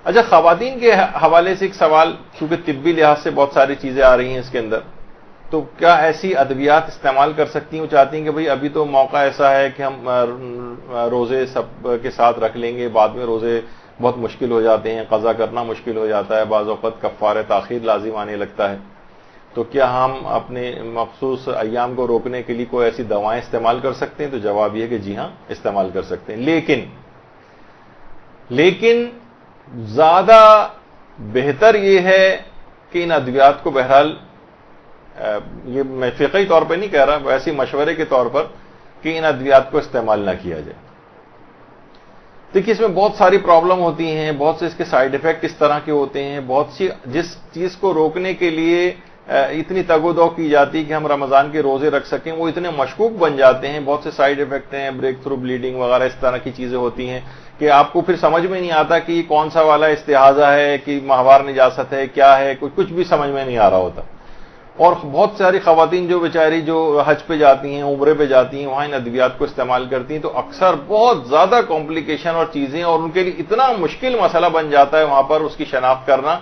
اچھا، خواتین کے حوالے سے ایک سوال، چونکہ طبی لحاظ سے بہت ساری چیزیں آ رہی ہیں اس کے اندر، تو کیا ایسی ادویات استعمال کر سکتی ہیں؟ وہ چاہتی ہیں کہ بھئی ابھی تو موقع ایسا ہے کہ ہم روزے سب کے ساتھ رکھ لیں گے، بعد میں روزے بہت مشکل ہو جاتے ہیں، قضا کرنا مشکل ہو جاتا ہے، بعض اوقات کفارہ تاخیر لازم آنے لگتا ہے، تو کیا ہم اپنے مخصوص ایام کو روکنے کے لیے کوئی ایسی دوائیں استعمال کر سکتے ہیں؟ تو جواب یہ ہے کہ جی ہاں، استعمال کر سکتے ہیں، لیکن زیادہ بہتر یہ ہے کہ ان ادویات کو بہرحال، یہ میں فقہی طور پہ نہیں کہہ رہا، ویسے مشورے کے طور پر، کہ ان ادویات کو استعمال نہ کیا جائے۔ دیکھیے اس میں بہت ساری پرابلم ہوتی ہیں، بہت سے اس کے سائیڈ ایفیکٹ اس طرح کے ہوتے ہیں، بہت سی جس چیز کو روکنے کے لیے اتنی تگ و دو کی جاتی کہ ہم رمضان کے روزے رکھ سکیں، وہ اتنے مشکوک بن جاتے ہیں، بہت سے سائیڈ ایفیکٹ ہیں، بریک تھرو بلیڈنگ وغیرہ اس طرح کی چیزیں ہوتی ہیں کہ آپ کو پھر سمجھ میں نہیں آتا کہ یہ کون سا والا استحاضہ ہے کہ ماہوار نجاست ہے، کیا ہے، کچھ بھی سمجھ میں نہیں آ رہا ہوتا۔ اور بہت ساری خواتین جو بیچاری جو حج پہ جاتی ہیں، عمرے پہ جاتی ہیں، وہاں ان ادویات کو استعمال کرتی ہیں، تو اکثر بہت زیادہ کمپلیکیشن اور چیزیں، اور ان کے لیے اتنا مشکل مسئلہ بن جاتا ہے وہاں پر اس کی شناخت کرنا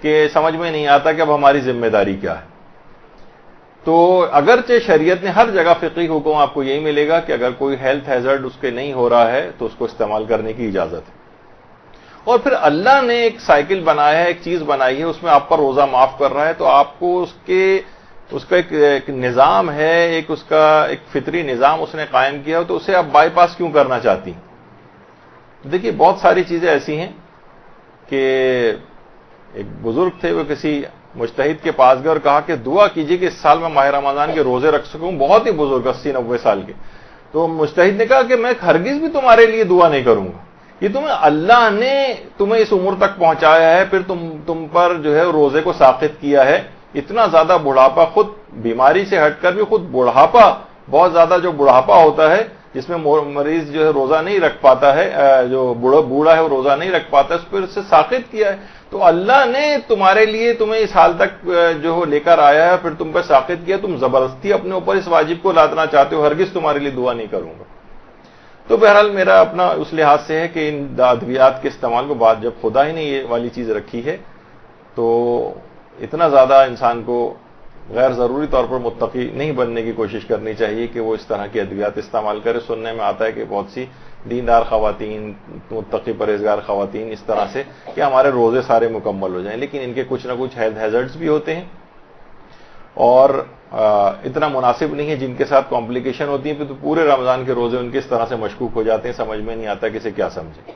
کہ سمجھ میں نہیں آتا کہ اب ہماری ذمہ داری کیا ہے۔ تو اگرچہ شریعت نے ہر جگہ فقہی حکم آپ کو یہی ملے گا کہ اگر کوئی ہیلتھ ہیزرڈ اس کے نہیں ہو رہا ہے تو اس کو استعمال کرنے کی اجازت ہے۔ اور پھر اللہ نے ایک سائیکل بنایا ہے، ایک چیز بنائی ہے، اس میں آپ پر روزہ معاف کر رہا ہے، تو آپ کو اس کا ایک نظام ہے، اس کا ایک فطری نظام اس نے قائم کیا ہو، تو اسے آپ بائی پاس کیوں کرنا چاہتی ہیں؟ دیکھیے بہت ساری چیزیں ایسی ہیں کہ ایک بزرگ تھے، وہ کسی مجتہد کے پاس گئے اور کہا کہ دعا کیجیے کہ اس سال میں ماہ رمضان کے روزے رکھ سکوں، بہت ہی بزرگ 80-90 سال کے۔ تو مجتہد نے کہا کہ میں ہرگز بھی تمہارے لیے دعا نہیں کروں گا، یہ اللہ نے تمہیں اس عمر تک پہنچایا ہے، پھر تم پر جو ہے روزے کو ساقط کیا ہے، اتنا زیادہ بڑھاپا، خود بیماری سے ہٹ کر بھی خود بڑھاپا، بہت زیادہ جو بڑھاپا ہوتا ہے جس میں مریض جو ہے روزہ نہیں رکھ پاتا ہے، جو بوڑھا ہے وہ روزہ نہیں رکھ پاتا ہے، اس پر سے ساقط کیا ہے۔ تو اللہ نے تمہارے لیے تمہیں اس حال تک جو لے کر آیا ہے، پھر تم پہ ساقط کیا، تم زبردستی اپنے اوپر اس واجب کو لادنا چاہتے ہو، ہرگز تمہارے لیے دعا نہیں کروں گا۔ تو بہرحال میرا اپنا اس لحاظ سے ہے کہ ان ادویات کے استعمال کو بعد جب خدا ہی نے یہ والی چیز رکھی ہے، تو اتنا زیادہ انسان کو غیر ضروری طور پر متقی نہیں بننے کی کوشش کرنی چاہیے کہ وہ اس طرح کے ادویات استعمال کرے۔ سننے میں آتا ہے کہ بہت سی دیندار خواتین، متقی پرہیزگار خواتین اس طرح سے کہ ہمارے روزے سارے مکمل ہو جائیں، لیکن ان کے کچھ نہ کچھ ہیلتھ ہیزرڈز بھی ہوتے ہیں اور اتنا مناسب نہیں ہے، جن کے ساتھ کمپلیکیشن ہوتی ہیں، پھر تو پورے رمضان کے روزے ان کے اس طرح سے مشکوک ہو جاتے ہیں، سمجھ میں نہیں آتا کہ اسے کیا سمجھے۔